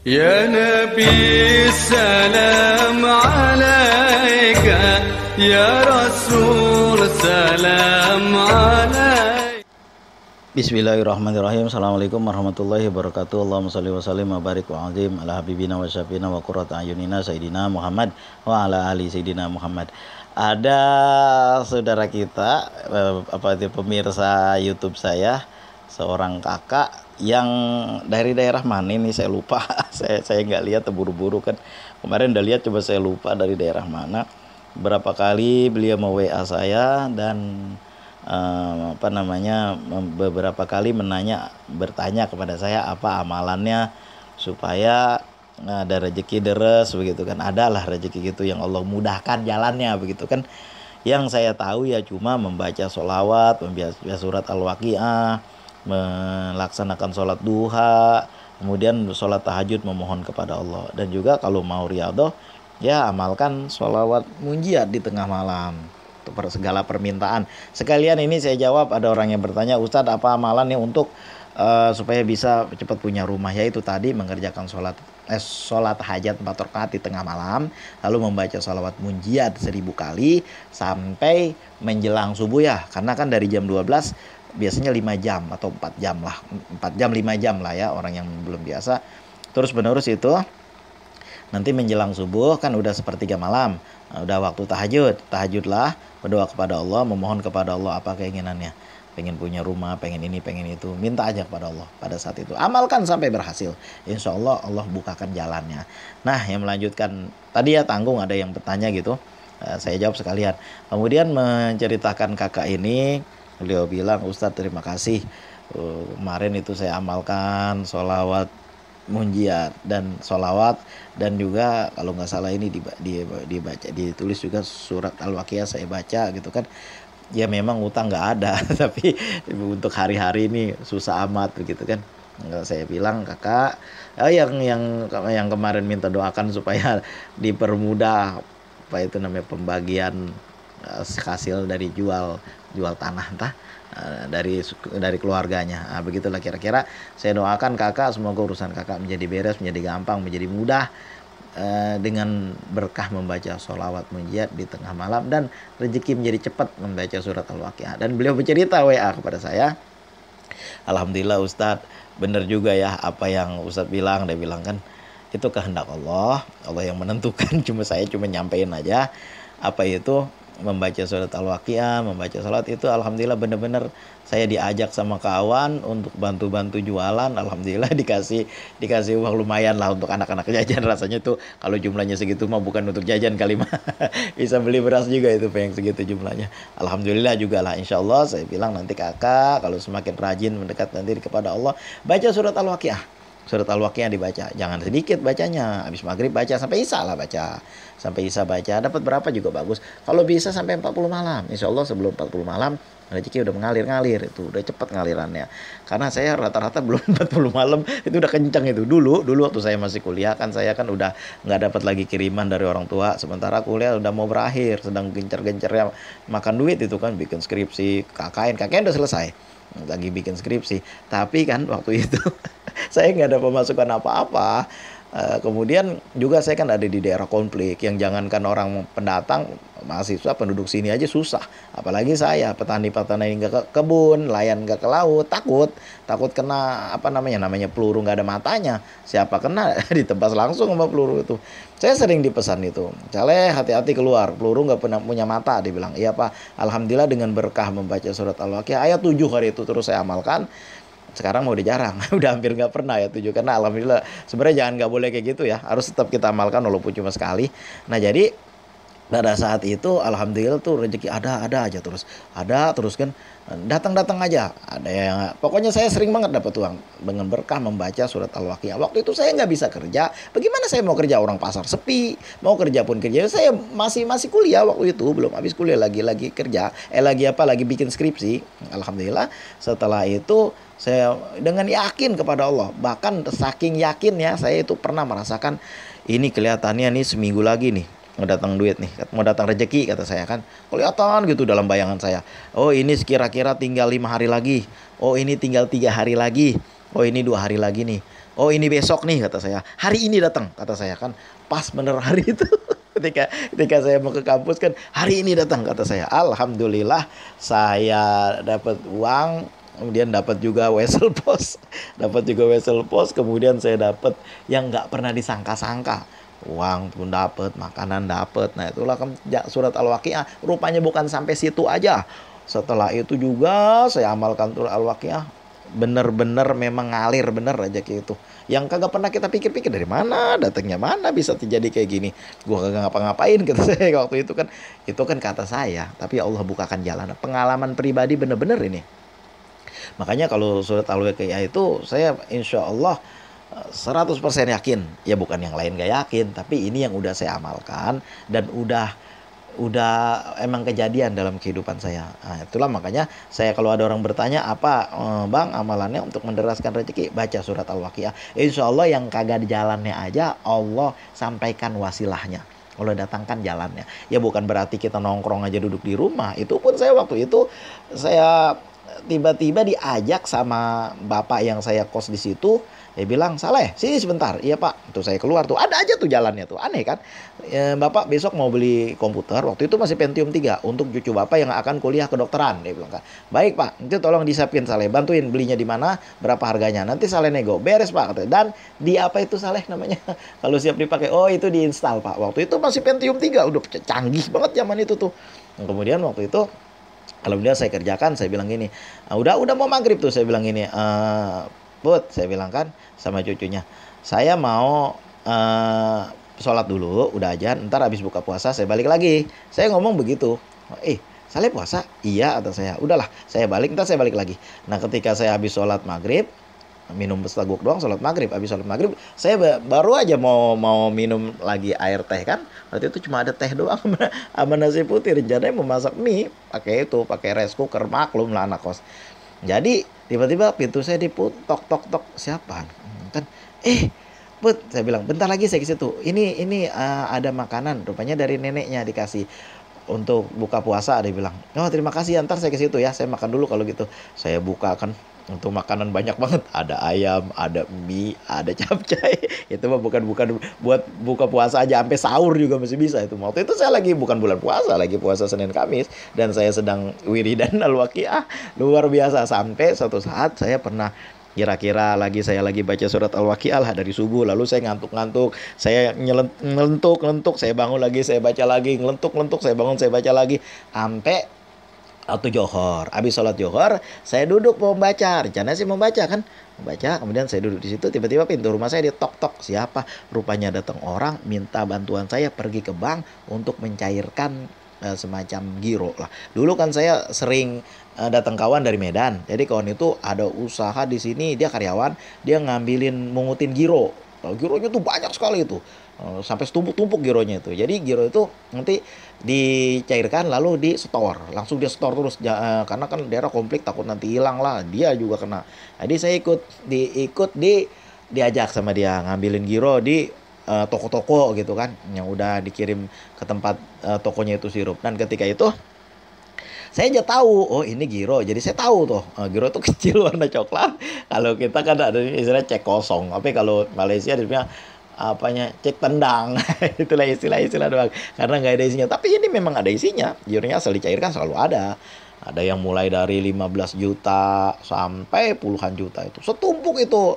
Ya Nabi salam alaika, ya Rasul salam alaika. Bismillahirrahmanirrahim. Assalamualaikum warahmatullahi wabarakatuh. Allahumma sholli wa sallim wa barik wa azim ala habibina wa syafina wa qurrata ayunina sayyidina Muhammad wa ala ali sayyidina Muhammad. Ada saudara kita pemirsa YouTube saya, seorang kakak yang dari daerah mana ini saya lupa. saya nggak lihat, terburu-buru kan. Kemarin udah lihat, coba saya lupa dari daerah mana. Berapa kali beliau mau WA saya dan beberapa kali bertanya kepada saya apa amalannya supaya ada rezeki deres begitu kan. Adalah rezeki gitu yang Allah mudahkan jalannya begitu kan. Yang saya tahu ya cuma membaca sholawat, membaca surat Al-Waqiah, melaksanakan sholat duha, kemudian sholat tahajud memohon kepada Allah. Dan juga kalau mau riyadhah ya amalkan sholawat munjiat di tengah malam untuk segala permintaan. Sekalian ini saya jawab, ada orang yang bertanya, Ustadz apa amalannya untuk supaya bisa cepat punya rumah? Yaitu tadi mengerjakan sholat hajat 4 rakaat di tengah malam, lalu membaca sholawat munjiat 1000 kali sampai menjelang subuh ya, karena kan dari jam 12 biasanya 5 jam atau 4 jam lah, 4 jam 5 jam lah ya orang yang belum biasa. Terus menerus itu nanti menjelang subuh kan udah sepertiga malam, udah waktu tahajudlah, berdoa kepada Allah, memohon kepada Allah apa keinginannya, pengen punya rumah, pengen ini, pengen itu, minta aja kepada Allah pada saat itu, amalkan sampai berhasil, insya Allah Allah bukakan jalannya. Nah, yang melanjutkan tadi ya tanggung, ada yang bertanya gitu, saya jawab sekalian. Kemudian menceritakan kakak ini, beliau bilang, Ustadz terima kasih, kemarin itu saya amalkan sholawat munjiat dan sholawat, dan juga kalau nggak salah ini dibaca, ditulis juga surat Al-Waqiah saya baca gitu kan. Ya memang utang nggak ada tapi untuk hari-hari ini susah amat begitu kan. Saya bilang, kakak yang kemarin minta doakan supaya dipermudah apa itu namanya pembagian hasil dari jual tanah entah dari keluarganya. Nah, begitulah kira-kira. Saya doakan kakak, semoga urusan kakak menjadi beres, menjadi gampang, menjadi mudah dengan berkah membaca sholawat munjiat di tengah malam, dan rezeki menjadi cepat membaca surat Al-Waqiah. Dan beliau bercerita WA kepada saya, alhamdulillah Ustadz, benar juga ya apa yang Ustadz bilang. Dia bilang kan itu kehendak Allah yang menentukan. Saya cuma nyampein aja apa itu membaca surat Al-Waqiah, membaca salat itu. Alhamdulillah benar-benar saya diajak sama kawan untuk bantu-bantu jualan. Alhamdulillah dikasih uang lumayan lah untuk anak-anak jajan. Rasanya tuh kalau jumlahnya segitu mah bukan untuk jajan kali mah. Bisa beli beras juga itu pengen segitu jumlahnya. Alhamdulillah juga lah, insya Allah. Saya bilang nanti kakak kalau semakin rajin mendekat nanti kepada Allah, baca surat Al-Waqiah. Surat Al-Waqiah dibaca, jangan sedikit bacanya, habis maghrib baca sampai isya lah baca, sampai isya baca, dapat berapa juga bagus. Kalau bisa sampai 40 malam, insya Allah sebelum 40 malam rezeki udah mengalir, itu udah cepat ngalirannya. Karena saya rata-rata belum 40 malam itu udah kencang itu. Dulu waktu saya masih kuliah kan, saya kan udah nggak dapat lagi kiriman dari orang tua, sementara kuliah udah mau berakhir, sedang gencar-gencarnya makan duit itu kan, bikin skripsi, KKN udah selesai, lagi bikin skripsi. Tapi kan waktu itu saya nggak ada pemasukan apa-apa. Kemudian juga saya kan ada di daerah konflik, yang jangankan orang pendatang, mahasiswa penduduk sini aja susah, apalagi saya petani nggak ke kebun, nelayan nggak ke laut, takut kena namanya peluru nggak ada matanya, siapa kena ditebas langsung sama peluru itu. Saya sering dipesan itu, Caleh hati-hati keluar, peluru nggak pernah punya mata, dibilang. Iya Pak, alhamdulillah dengan berkah membaca surat Al-Waqiah ayat 7 hari itu terus saya amalkan. Sekarang mau udah jarang, udah hampir nggak pernah ya 7, karena alhamdulillah sebenarnya nggak boleh kayak gitu ya, harus tetap kita amalkan walaupun cuma sekali. Nah jadi pada saat itu alhamdulillah tuh rezeki ada terus kan, datang aja, ada yang pokoknya saya sering banget dapat uang dengan berkah membaca surat Al-Waqiah. Waktu itu saya nggak bisa kerja, bagaimana saya mau kerja, orang pasar sepi, mau kerja pun kerja, saya masih kuliah waktu itu, belum habis kuliah, lagi kerja, lagi bikin skripsi. Alhamdulillah setelah itu saya dengan yakin kepada Allah, bahkan saking yakinnya saya itu pernah merasakan ini kelihatannya nih seminggu lagi nih mau datang duit nih, mau datang rezeki kata saya kan, kelihatan gitu dalam bayangan saya. Oh ini kira-kira tinggal 5 hari lagi, oh ini tinggal 3 hari lagi, oh ini 2 hari lagi nih. Oh ini besok nih kata saya. Hari ini datang kata saya kan. Pas bener hari itu. Ketika saya mau ke kampus kan hari ini datang kata saya. Alhamdulillah saya dapat uang, kemudian dapat juga wesel pos, kemudian saya dapat yang nggak pernah disangka-sangka, uang pun dapat, makanan dapat. Nah itulah kan surat Al-Waqiah. Rupanya bukan sampai situ aja. Setelah itu juga saya amalkan surat Al-Waqiah. Bener-bener memang ngalir bener rezeki itu. Yang kagak pernah kita pikir-pikir dari mana datangnya, mana bisa terjadi kayak gini. Gua kagak ngapa-ngapain kata saya waktu itu kan. Itu kan kata saya, tapi Allah bukakan jalan. Pengalaman pribadi bener-bener ini. Makanya kalau surat Al-Waqiah itu saya insya Allah 100% yakin. Ya bukan yang lain gak yakin, tapi ini yang udah saya amalkan dan udah emang kejadian dalam kehidupan saya. Nah, itulah makanya saya kalau ada orang bertanya apa bang amalannya untuk menderaskan rezeki, baca surat Al-Waqiah. Insya Allah yang kagak di jalannya aja Allah sampaikan wasilahnya, Allah datangkan jalannya. Ya bukan berarti kita nongkrong aja duduk di rumah. Itu pun saya waktu itu saya tiba-tiba diajak sama bapak yang saya kos di situ. Dia bilang, Saleh, sini sebentar. Iya pak, tuh saya keluar tuh. Ada aja tuh jalannya tuh, aneh kan. Bapak besok mau beli komputer, waktu itu masih Pentium 3. Untuk cucu bapak yang akan kuliah kedokteran. Dia bilang kan, baik pak, nanti tolong disiapin Saleh. Bantuin belinya di mana, berapa harganya. Nanti Saleh nego, beres pak. Dan di apa itu Saleh namanya. Kalau siap dipakai, oh itu diinstal pak. Waktu itu masih Pentium 3, udah canggih banget zaman itu tuh. Nah, kemudian waktu itu, alhamdulillah saya kerjakan, saya bilang gini, udah mau maghrib tuh, saya bilang gini, Put, saya bilang kan sama cucunya, saya mau sholat dulu, udah ajan, ntar habis buka puasa saya balik lagi. Saya ngomong begitu. Saleh puasa? Iya, atau saya. Udahlah, saya balik, ntar saya balik lagi. Nah, ketika saya habis sholat maghrib, minum setaguk doang, sholat maghrib. Habis sholat maghrib, saya baru aja mau minum lagi air teh kan. Waktu itu cuma ada teh doang sama nasi putih. Rencananya mau masak mie, pakai rice cooker, maklum lah anak kos. Jadi tiba-tiba pintu saya tok siapa kan Put, saya bilang bentar lagi saya ke situ. Ini ada makanan rupanya dari neneknya dikasih untuk buka puasa. Dia bilang, oh terima kasih, ntar saya ke situ ya, saya makan dulu kalau gitu. Saya buka kan, untuk makanan banyak banget, ada ayam, ada mie, ada capcay. Itu mah bukan buat buka puasa aja, sampai sahur juga masih bisa itu. Waktu itu saya lagi bukan bulan puasa, lagi puasa Senin Kamis, dan saya sedang wiridan Al-Waqiah. Luar biasa, sampai suatu saat saya pernah kira-kira saya lagi baca surat Al-Waqiah lah dari subuh, lalu saya ngantuk-ngantuk, saya ngelentuk, saya bangun lagi, saya baca lagi, ngelentuk, saya bangun, saya baca lagi, sampai waktu johor. Habis sholat johor, saya duduk mau baca. Rencananya sih mau baca kan, kemudian saya duduk di situ, tiba-tiba pintu rumah saya ditok-tok. Siapa? Rupanya datang orang minta bantuan saya pergi ke bank untuk mencairkan semacam giro lah. Dulu kan saya sering datang kawan dari Medan. Jadi kawan itu ada usaha di sini, dia karyawan, dia mungutin giro. Nah, gironya tuh banyak sekali itu. Sampai setumpuk-tumpuk gironya itu. Jadi giro itu nanti dicairkan lalu di store. Langsung dia store terus karena kan daerah konflik takut nanti hilang lah. Dia juga kena. Jadi saya diajak sama dia ngambilin giro di toko-toko gitu kan, yang udah dikirim ke tempat tokonya itu sirup. Dan ketika itu saya aja tahu, oh ini giro. Jadi saya tahu tuh, giro tuh kecil warna coklat. Kalau kita kan ada istilah cek kosong. Tapi kalau Malaysia dia cek tendang. Itulah istilah doang. Karena nggak ada isinya. Tapi ini memang ada isinya. Gironya asal dicairkan selalu ada. Ada yang mulai dari 15 juta sampai puluhan juta itu. Setumpuk itu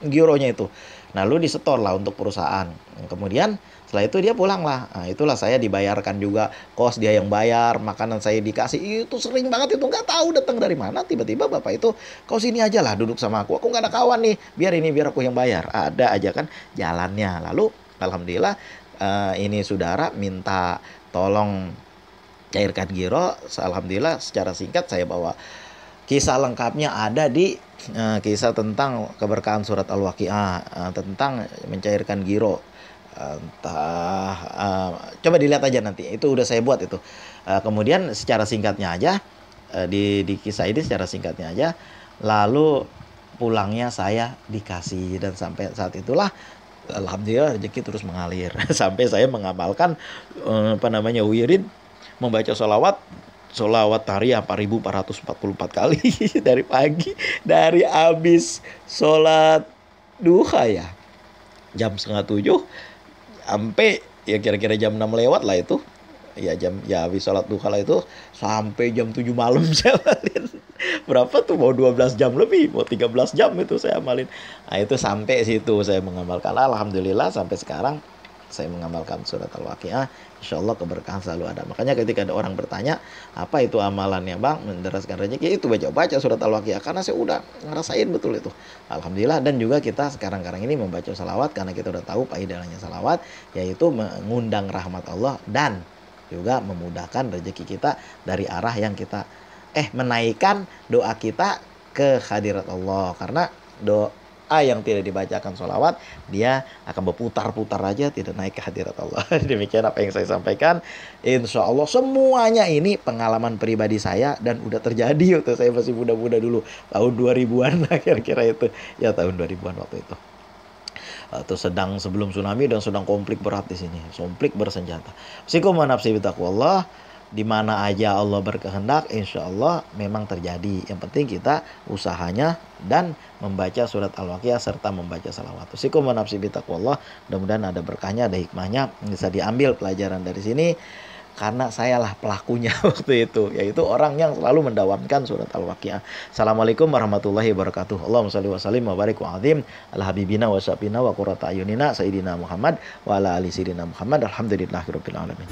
gironya itu. Nah, lalu disetor lah untuk perusahaan. Kemudian setelah itu dia pulang lah. Nah, itulah saya dibayarkan juga, kos dia yang bayar, makanan saya dikasih. Itu sering banget itu, nggak tahu datang dari mana. Tiba-tiba bapak itu, kau sini aja lah duduk sama aku nggak ada kawan nih, biar aku yang bayar. Ada aja kan jalannya. Lalu alhamdulillah ini saudara minta tolong cairkan giro. Alhamdulillah secara singkat saya bawa kisah lengkapnya ada di kisah tentang keberkahan surat Al-Waqiah, tentang mencairkan giro. Coba dilihat aja nanti, itu udah saya buat itu. Kemudian secara singkatnya aja, di kisah ini secara singkatnya aja, lalu pulangnya saya dikasih, dan sampai saat itulah alhamdulillah rezeki terus mengalir. Sampai saya mengamalkan wirid, membaca sholawat harian 4.444 kali dari pagi, dari habis sholat duha ya. Jam 6:30 sampai ya kira-kira jam 6 lewat lah itu. Ya habis sholat duha lah itu sampai jam 7 malam saya amalin. Berapa tuh, mau 12 jam lebih, mau 13 jam itu saya amalin. Nah itu sampai situ saya mengamalkan. Alhamdulillah sampai sekarang saya mengamalkan surat Al-Waqiah. Insya Allah keberkahan selalu ada. Makanya ketika ada orang bertanya, apa itu amalannya bang, menderaskan rezeki, itu baca surat Al-Waqiah. Karena saya udah ngerasain betul itu. Alhamdulillah. Dan juga kita sekarang ini membaca salawat, karena kita udah tahu faedahnya salawat, yaitu mengundang rahmat Allah dan juga memudahkan rezeki kita dari arah yang kita menaikkan doa kita ke hadirat Allah. Karena doa yang tidak dibacakan sholawat, dia akan berputar-putar aja, tidak naik ke hadirat Allah. Demikian apa yang saya sampaikan. Insya Allah semuanya ini pengalaman pribadi saya dan udah terjadi waktu saya masih muda-muda dulu, tahun 2000-an lah kira-kira itu. Ya tahun 2000-an waktu itu. Atau sedang sebelum tsunami dan sedang konflik berat di sini, konflik bersenjata. Sikum nafsi bitaqwallah, di mana aja Allah berkehendak, insya Allah memang terjadi. Yang penting kita usahanya dan membaca surat Al-Waqiah serta membaca salawat. Sikum nafsi bitaqwallah, mudah-mudahan ada berkahnya, ada hikmahnya, bisa diambil pelajaran dari sini. Karena sayalah pelakunya waktu itu, yaitu orang yang selalu mendawamkan surat Al-Waqiah. Assalamualaikum warahmatullahi wabarakatuh. Allahumma shalli wa sallim wa barik wa azim ala habibina wa syafina wa qurrata ayunina sayyidina Muhammad wa ala ali sayyidina Muhammad. Alhamdulillahirabbil alamin.